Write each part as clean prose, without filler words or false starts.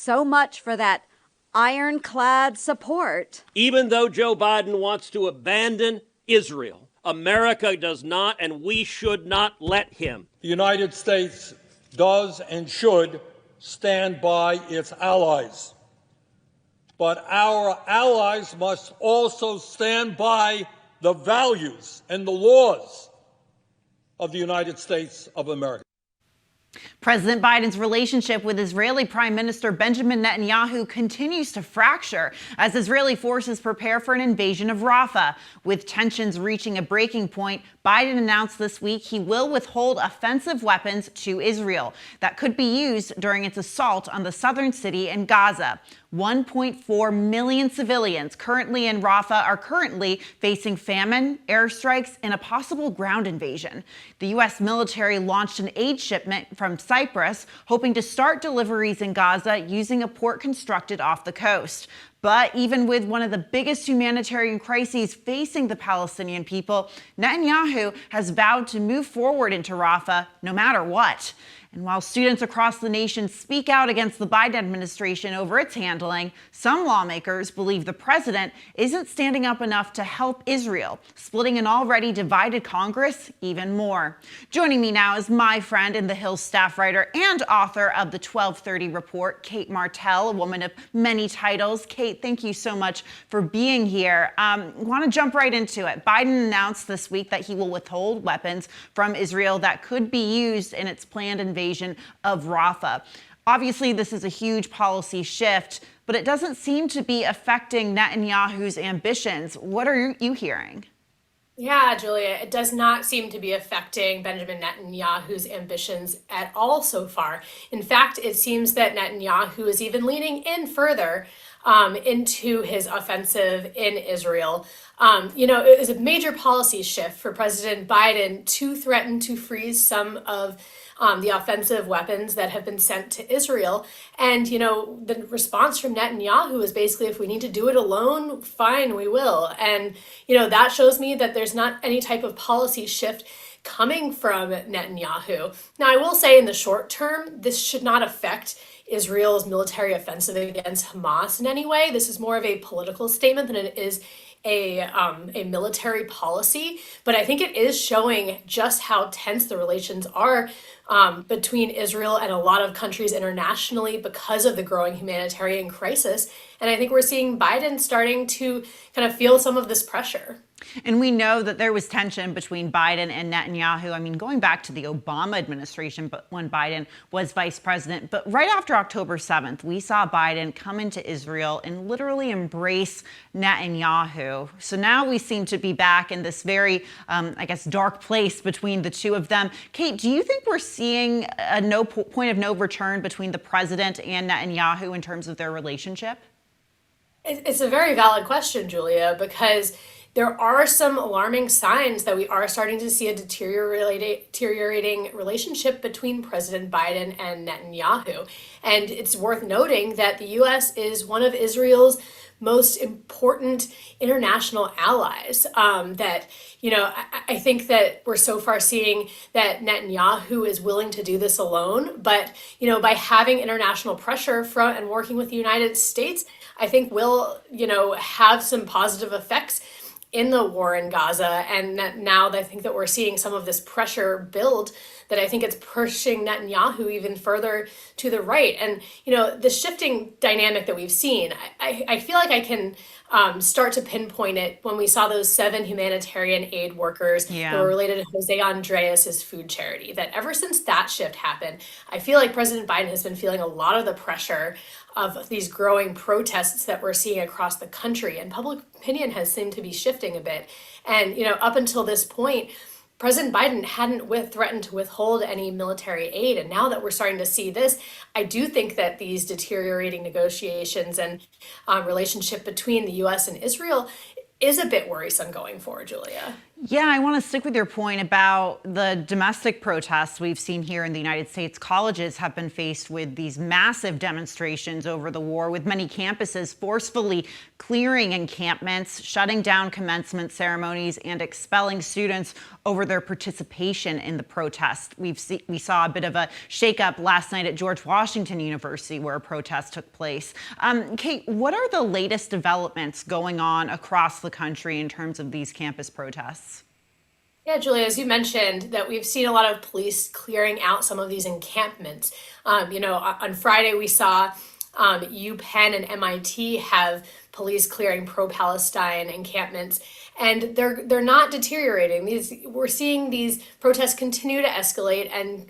So much for that ironclad support. Even though Joe Biden wants to abandon Israel, America does not, and we should not let him. The United States does and should stand by its allies. But our allies must also stand by the values and the laws of the United States of America. President Biden's relationship with Israeli Prime Minister Benjamin Netanyahu continues to fracture as Israeli forces prepare for an invasion of Rafah. With tensions reaching a breaking point, Biden announced this week he will withhold offensive weapons to Israel that could be used during its assault on the southern city in Gaza. 1.4 million civilians currently in Rafah are currently facing famine, airstrikes, and a possible ground invasion. The U.S. military launched an aid shipment from Cyprus, hoping to start deliveries in Gaza using a port constructed off the coast. But even with one of the biggest humanitarian crises facing the Palestinian people, Netanyahu has vowed to move forward into Rafah no matter what. And while students across the nation speak out against the Biden administration over its handling, some lawmakers believe the president isn't standing up enough to help Israel, splitting an already divided Congress even more. Joining me now is my friend and The Hill staff writer and author of the 1230 Report, Cate Martel, a woman of many titles. Cate, thank you so much for being here. Want to jump right into it. Biden announced this week that he will withhold weapons from Israel that could be used in its planned invasion of Rafah. Obviously, this is a huge policy shift, but it doesn't seem to be affecting Netanyahu's ambitions. What are you hearing? Yeah, Julia, it does not seem to be affecting Benjamin Netanyahu's ambitions at all so far. In fact, it seems that Netanyahu is even leaning in further into his offensive in Israel. It was a major policy shift for President Biden to threaten to freeze some of the offensive weapons that have been sent to Israel. And, the response from Netanyahu is basically, if we need to do it alone, fine, we will. And, that shows me that there's not any type of policy shift coming from Netanyahu. Now, I will say in the short term, this should not affect Israel's military offensive against Hamas in any way. This is more of a political statement than it is a military policy, but I think it is showing just how tense the relations are between Israel and a lot of countries internationally because of the growing humanitarian crisis. And I think we're seeing Biden starting to kind of feel some of this pressure. And we know that there was tension between Biden and Netanyahu. I mean, going back to the Obama administration, but when Biden was vice president. But right after October 7th, we saw Biden come into Israel and literally embrace Netanyahu. So now we seem to be back in this very, dark place between the two of them. Cate, do you think we're seeing a point of no return between the president and Netanyahu in terms of their relationship? It's a very valid question, Julia, because there are some alarming signs that we are starting to see a deteriorating relationship between President Biden and Netanyahu. And it's worth noting that the U.S. is one of Israel's most important international allies. I think that we're so far seeing that Netanyahu is willing to do this alone. But, by having international pressure from and working with the United States, I think will, have some positive effects in the war in Gaza. And now I think that we're seeing some of this pressure build, that I think it's pushing Netanyahu even further to the right. And, the shifting dynamic that we've seen, I feel like I can start to pinpoint it when we saw those 7 humanitarian aid workers that were related to Jose Andreas's food charity. That ever since that shift happened, I feel like President Biden has been feeling a lot of the pressure of these growing protests that we're seeing across the country, and public opinion has seemed to be shifting a bit. And, up until this point, President Biden hadn't threatened to withhold any military aid. And now that we're starting to see this, I do think that these deteriorating negotiations and relationship between the U.S. and Israel is a bit worrisome going forward, Julia. Yeah, I want to stick with your point about the domestic protests we've seen here in the United States. Colleges have been faced with these massive demonstrations over the war, with many campuses forcefully clearing encampments, shutting down commencement ceremonies, and expelling students over their participation in the protest. We saw a bit of a shakeup last night at George Washington University, where a protest took place. Cate, what are the latest developments going on across the country in terms of these campus protests? Yeah, Julia, as you mentioned, that we've seen a lot of police clearing out some of these encampments. On Friday we saw UPenn and MIT have police clearing pro-Palestine encampments, and they're not deteriorating. We're seeing these protests continue to escalate, and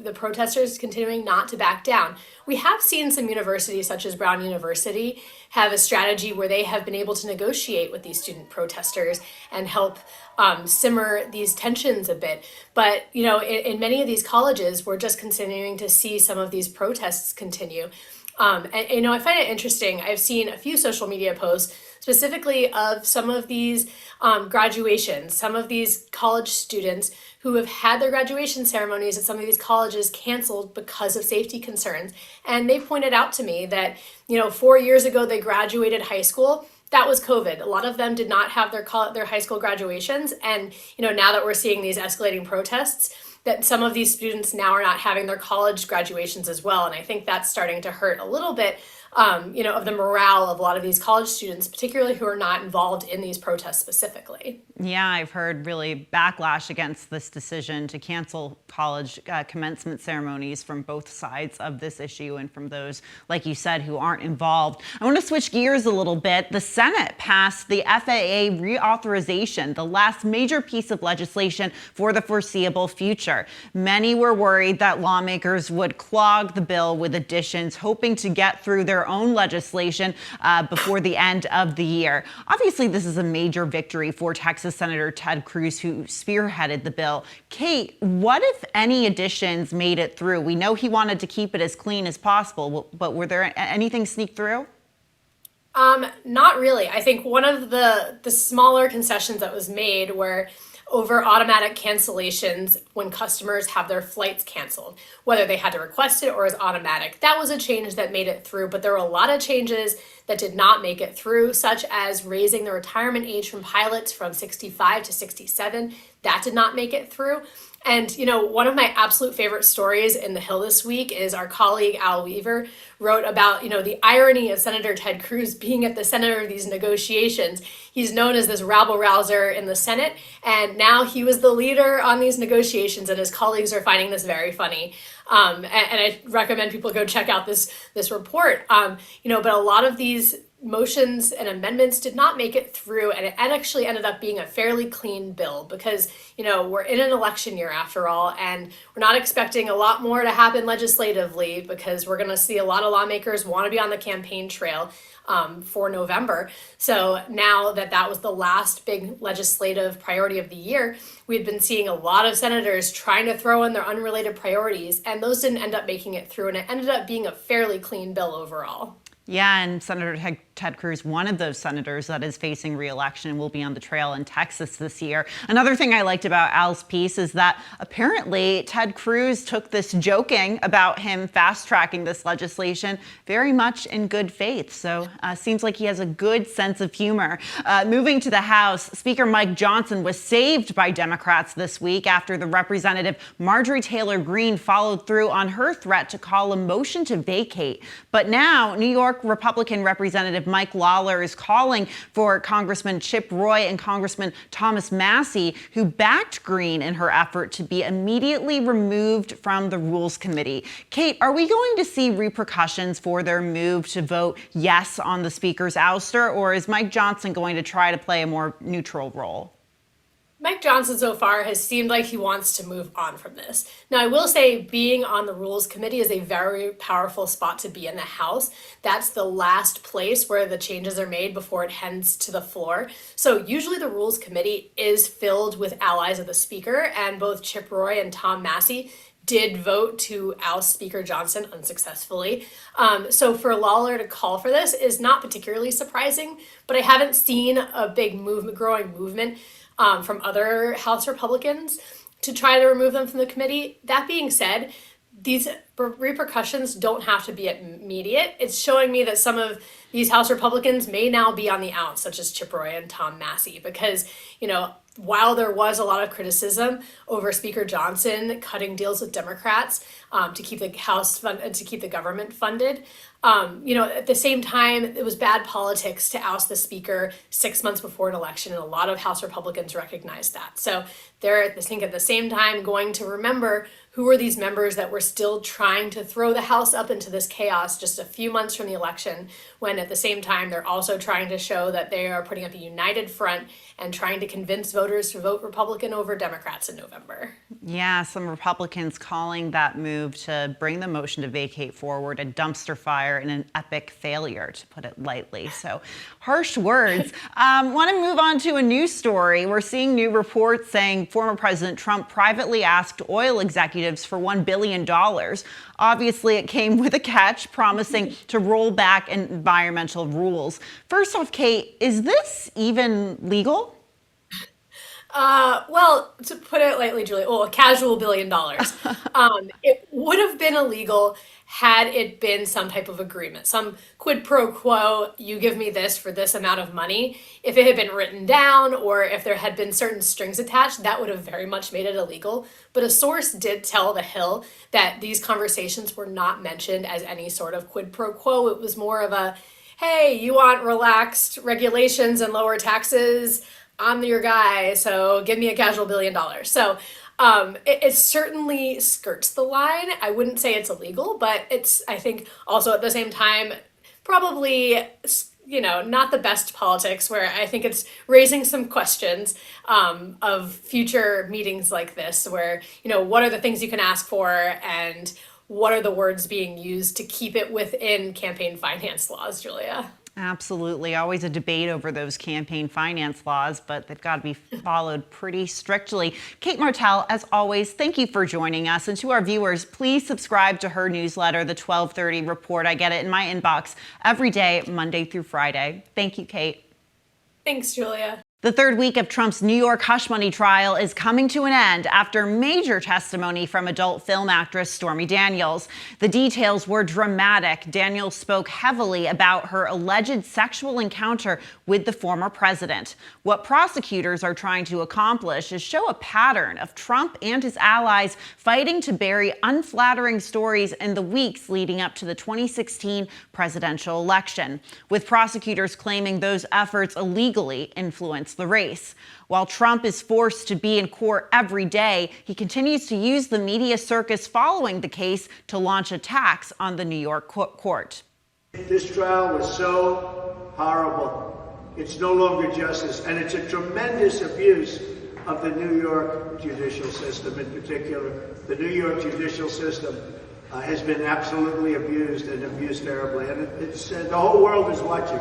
the protesters continuing not to back down. We have seen some universities, such as Brown University, have a strategy where they have been able to negotiate with these student protesters and help simmer these tensions a bit. But in many of these colleges, we're just continuing to see some of these protests continue. I find it interesting. I've seen a few social media posts specifically of some of these graduations, some of these college students who have had their graduation ceremonies at some of these colleges canceled because of safety concerns. And they pointed out to me that, 4 years ago they graduated high school. That was COVID. A lot of them did not have their high school graduations. And, now that we're seeing these escalating protests, that some of these students now are not having their college graduations as well. And I think that's starting to hurt a little bit, of the morale of a lot of these college students, particularly who are not involved in these protests specifically. Yeah, I've heard really backlash against this decision to cancel college commencement ceremonies from both sides of this issue and from those, like you said, who aren't involved. I want to switch gears a little bit. The Senate passed the FAA reauthorization, the last major piece of legislation for the foreseeable future. Many were worried that lawmakers would clog the bill with additions, hoping to get through their own legislation before the end of the year. Obviously, this is a major victory for Texas Senator Ted Cruz, who spearheaded the bill. Cate, what, if any, additions made it through? We know he wanted to keep it as clean as possible, but were there anything sneak through? Not really. I think one of the smaller concessions that was made were over automatic cancellations when customers have their flights canceled, whether they had to request it or is automatic. That was a change that made it through, but there were a lot of changes that did not make it through, such as raising the retirement age from pilots from 65 to 67. That did not make it through. And, one of my absolute favorite stories in the Hill this week is our colleague Al Weaver wrote about, the irony of Senator Ted Cruz being at the center of these negotiations. He's known as this rabble-rouser in the Senate, and now he was the leader on these negotiations, and his colleagues are finding this very funny. And I recommend people go check out this report. But a lot of these motions and amendments did not make it through, and it actually ended up being a fairly clean bill because, we're in an election year after all, and we're not expecting a lot more to happen legislatively because we're going to see a lot of lawmakers want to be on the campaign trail for November. So now that was the last big legislative priority of the year, we've been seeing a lot of senators trying to throw in their unrelated priorities, and those didn't end up making it through, and it ended up being a fairly clean bill overall. Yeah, and Senator Ted Cruz, one of those senators that is facing re-election and will be on the trail in Texas this year. Another thing I liked about Al's piece is that apparently Ted Cruz took this joking about him fast-tracking this legislation very much in good faith. So seems like he has a good sense of humor. Moving to the House, Speaker Mike Johnson was saved by Democrats this week after the Representative Marjorie Taylor Greene followed through on her threat to call a motion to vacate. But now, New York Republican Representative Mike Lawler is calling for Congressman Chip Roy and Congressman Thomas Massie, who backed Greene in her effort to be immediately removed from the Rules Committee. Cate, are we going to see repercussions for their move to vote yes on the Speaker's ouster, or is Mike Johnson going to try to play a more neutral role? Mike Johnson so far has seemed like he wants to move on from this. Now, I will say being on the Rules Committee is a very powerful spot to be in the House. That's the last place where the changes are made before it heads to the floor. So usually the Rules Committee is filled with allies of the Speaker, and both Chip Roy and Tom Massie did vote to oust Speaker Johnson unsuccessfully. So for Lawler to call for this is not particularly surprising, but I haven't seen a big growing movement from other House Republicans to try to remove them from the committee. That being said, these repercussions don't have to be immediate. It's showing me that some of these House Republicans may now be on the outs, such as Chip Roy and Tom Massey, because, while there was a lot of criticism over Speaker Johnson cutting deals with Democrats to keep the to keep the government funded, at the same time, it was bad politics to oust the speaker 6 months before an election, and a lot of House Republicans recognized that. So they're, I think, at the same time going to remember who are these members that were still trying to throw the House up into this chaos just a few months from the election, when at the same time they're also trying to show that they are putting up a united front and trying to convince voters to vote Republican over Democrats in November. Yeah, some Republicans calling that move to bring the motion to vacate forward a dumpster fire and an epic failure, to put it lightly. So harsh words. Want to move on to a news story. We're seeing new reports saying former President Trump privately asked oil executives for $1 billion. Obviously, it came with a catch, promising to roll back environmental rules. First off, Kate, is this even legal? Well, to put it lightly, Julie, a casual $1 billion. It would have been illegal had it been some type of agreement, some quid pro quo, you give me this for this amount of money. If it had been written down or if there had been certain strings attached, that would have very much made it illegal. But a source did tell The Hill that these conversations were not mentioned as any sort of quid pro quo. It was more of a, hey, you want relaxed regulations and lower taxes? I'm your guy, so give me a casual $1 billion. So it certainly skirts the line. I wouldn't say it's illegal, but it's, I think, also at the same time, probably, not the best politics, where I think it's raising some questions of future meetings like this, where, what are the things you can ask for and what are the words being used to keep it within campaign finance laws, Julia? Absolutely. Always a debate over those campaign finance laws, but they've got to be followed pretty strictly. Cate Martel, as always, thank you for joining us. And to our viewers, please subscribe to her newsletter, the 1230 Report. I get it in my inbox every day, Monday through Friday. Thank you, Kate. Thanks, Julia. The third week of Trump's New York hush money trial is coming to an end after major testimony from adult film actress Stormy Daniels. The details were dramatic. Daniels spoke heavily about her alleged sexual encounter with the former president. What prosecutors are trying to accomplish is show a pattern of Trump and his allies fighting to bury unflattering stories in the weeks leading up to the 2016 presidential election, with prosecutors claiming those efforts illegally influenced the race. While Trump is forced to be in court every day, he continues to use the media circus following the case to launch attacks on the New York court. This trial was so horrible. It's no longer justice, and it's a tremendous abuse of the New York judicial system in particular. The New York judicial system has been absolutely abused and abused terribly, and it's the whole world is watching.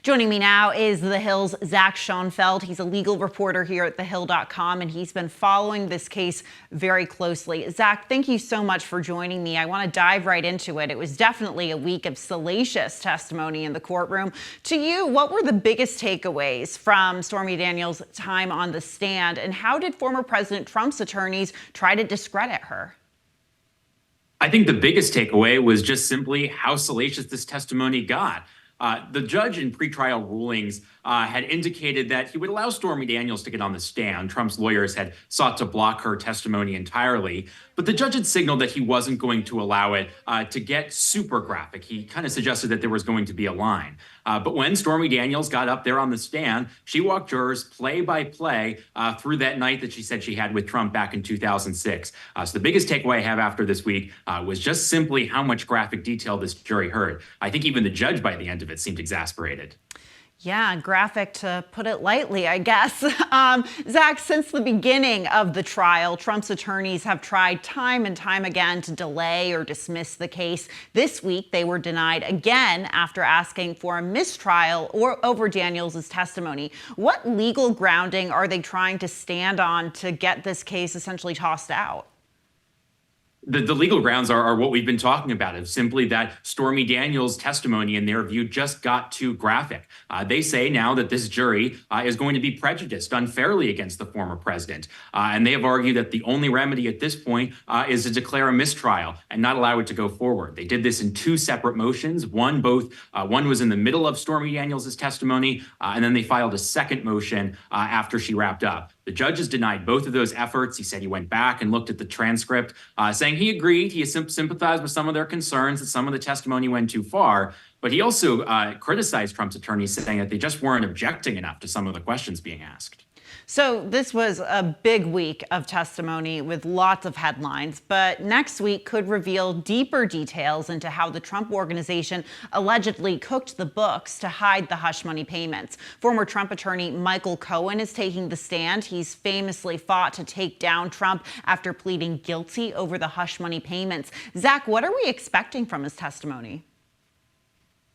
Joining me now is The Hill's Zach Schonfeld. He's a legal reporter here at thehill.com, and he's been following this case very closely. Zach, thank you so much for joining me. I want to dive right into it. It was definitely a week of salacious testimony in the courtroom. To you, what were the biggest takeaways from Stormy Daniels' time on the stand, and how did former President Trump's attorneys try to discredit her? I think the biggest takeaway was just simply how salacious this testimony got. The judge in pretrial rulings had indicated that he would allow Stormy Daniels to get on the stand. Trump's lawyers had sought to block her testimony entirely, but the judge had signaled that he wasn't going to allow it to get super graphic. He kind of suggested that there was going to be a line. But when Stormy Daniels got up there on the stand, she walked jurors play by play through that night that she said she had with Trump back in 2006. So the biggest takeaway I have after this week was just simply how much graphic detail this jury heard. I think even the judge by the end of it seemed exasperated. Yeah, graphic to put it lightly, I guess. Zach, since the beginning of the trial, Trump's attorneys have tried time and time again to delay or dismiss the case. This week, they were denied again after asking for a mistrial over Daniels' testimony. What legal grounding are they trying to stand on to get this case essentially tossed out? The legal grounds are what we've been talking about, is simply that Stormy Daniels' testimony, in their view, just got too graphic. They say now that this jury is going to be prejudiced unfairly against the former president. And they have argued that the only remedy at this point is to declare a mistrial and not allow it to go forward. They did this in two separate motions. One was in the middle of Stormy Daniels' testimony, and then they filed a second motion after she wrapped up. The judges denied both of those efforts. He said he went back and looked at the transcript, saying he agreed, he sympathized with some of their concerns, that some of the testimony went too far. But he also criticized Trump's attorneys, saying that they just weren't objecting enough to some of the questions being asked. So this was a big week of testimony with lots of headlines, but next week could reveal deeper details into how the Trump organization allegedly cooked the books to hide the hush money payments. Former Trump attorney Michael Cohen is taking the stand. He's famously fought to take down Trump after pleading guilty over the hush money payments. Zach, what are we expecting from his testimony?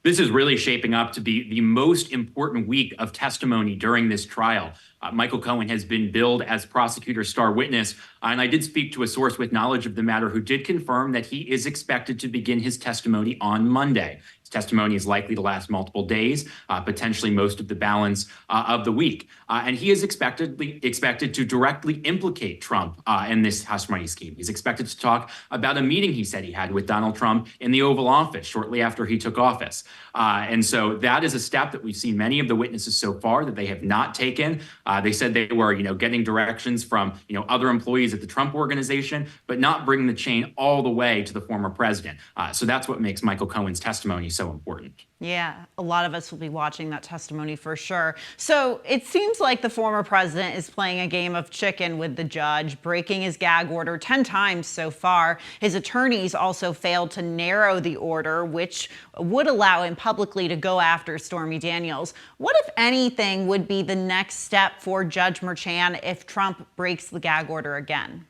This is really shaping up to be the most important week of testimony during this trial. Michael Cohen has been billed as prosecutor's star witness, and I did speak to a source with knowledge of the matter who did confirm that he is expected to begin his testimony on Monday. His testimony is likely to last multiple days, potentially most of the balance of the week. And he is expected to directly implicate Trump in this hush money scheme. He's expected to talk about a meeting he said he had with Donald Trump in the Oval Office shortly after he took office. And so that is a step that we've seen many of the witnesses so far that they have not taken. They said they were, getting directions from, other employees at the Trump organization, but not bringing the chain all the way to the former president. So that's what makes Michael Cohen's testimony so important. Yeah, a lot of us will be watching that testimony for sure. So it seems like the former president is playing a game of chicken with the judge, breaking his gag order 10 times so far. His attorneys also failed to narrow the order, which would allow him publicly to go after Stormy Daniels. What, if anything, would be the next step for Judge Merchan if Trump breaks the gag order again?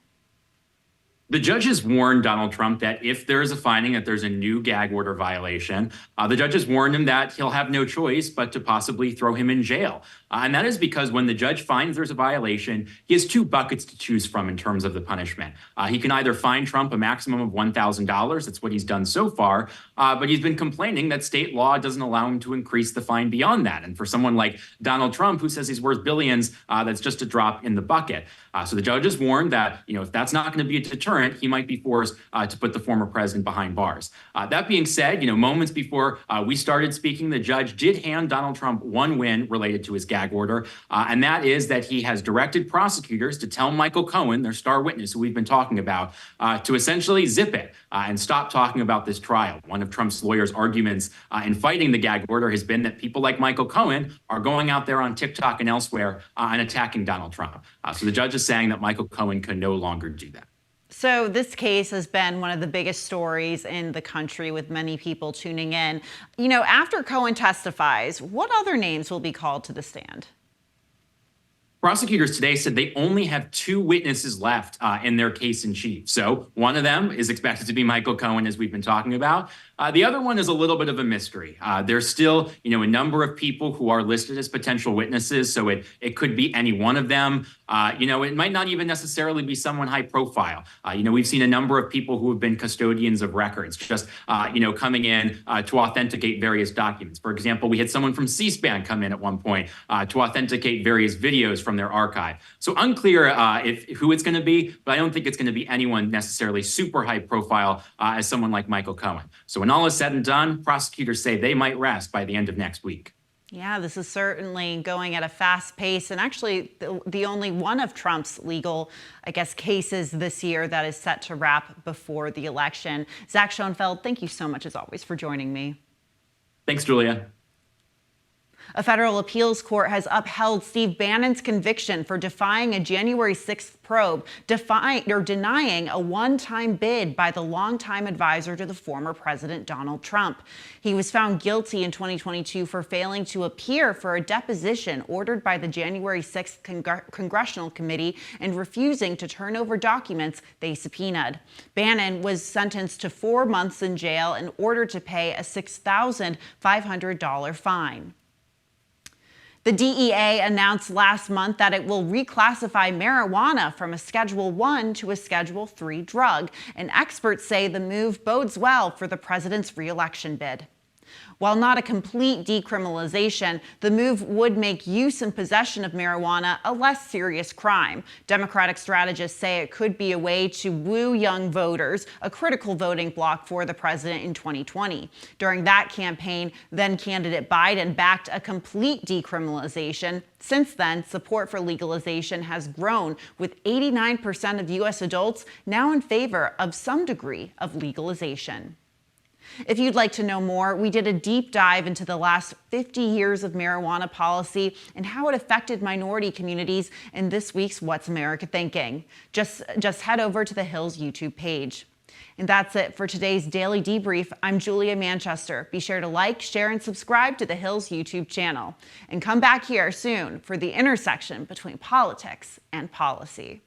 The judges warned Donald Trump that if there is a finding that there's a new gag order violation, the judges warned him that he'll have no choice but to possibly throw him in jail. And that is because when the judge finds there's a violation, he has two buckets to choose from in terms of the punishment. He can either fine Trump a maximum of $1,000. That's what he's done so far. But he's been complaining that state law doesn't allow him to increase the fine beyond that. And for someone like Donald Trump, who says he's worth billions, that's just a drop in the bucket. So the judges warned that, if that's not going to be a deterrent, he might be forced to put the former president behind bars. That being said, moments before we started speaking, the judge did hand Donald Trump one win related to his gag order, and that is that he has directed prosecutors to tell Michael Cohen, their star witness who we've been talking about, to essentially zip it and stop talking about this trial. One of Trump's lawyers' arguments in fighting the gag order has been that people like Michael Cohen are going out there on TikTok and elsewhere and attacking Donald Trump. So the judge is saying that Michael Cohen can no longer do that. So this case has been one of the biggest stories in the country, with many people tuning in. After Cohen testifies, what other names will be called to the stand? Prosecutors today said they only have two witnesses left in their case in chief. So one of them is expected to be Michael Cohen, as we've been talking about. The other one is a little bit of a mystery. There's still, a number of people who are listed as potential witnesses. So it could be any one of them. It might not even necessarily be someone high profile. We've seen a number of people who have been custodians of records, just, coming in to authenticate various documents. For example, we had someone from C-SPAN come in at one point to authenticate various videos from their archive. So unclear who it's going to be, but I don't think it's going to be anyone necessarily super high profile as someone like Michael Cohen. So when all is said and done, prosecutors say they might rest by the end of next week. Yeah, this is certainly going at a fast pace, and actually the only one of Trump's legal, cases this year that is set to wrap before the election. Zach Schonfeld, thank you so much, as always, for joining me. Thanks, Julia. A federal appeals court has upheld Steve Bannon's conviction for defying a January 6th probe, denying a one-time bid by the longtime advisor to the former president, Donald Trump. He was found guilty in 2022 for failing to appear for a deposition ordered by the January 6th Congressional Committee and refusing to turn over documents they subpoenaed. Bannon was sentenced to 4 months in jail and ordered to pay a $6,500 fine. The DEA announced last month that it will reclassify marijuana from a Schedule 1 to a Schedule 3 drug, and experts say the move bodes well for the president's re-election bid. While not a complete decriminalization, the move would make use and possession of marijuana a less serious crime. Democratic strategists say it could be a way to woo young voters, a critical voting bloc for the president in 2020. During that campaign, then-candidate Biden backed a complete decriminalization. Since then, support for legalization has grown, with 89% of U.S. adults now in favor of some degree of legalization. If you'd like to know more, we did a deep dive into the last 50 years of marijuana policy and how it affected minority communities in this week's What's America Thinking. Just head over to the Hill's YouTube page. And that's it for today's Daily Debrief. I'm Julia Manchester. Be sure to like, share, and subscribe to the Hill's YouTube channel. And come back here soon for the intersection between politics and policy.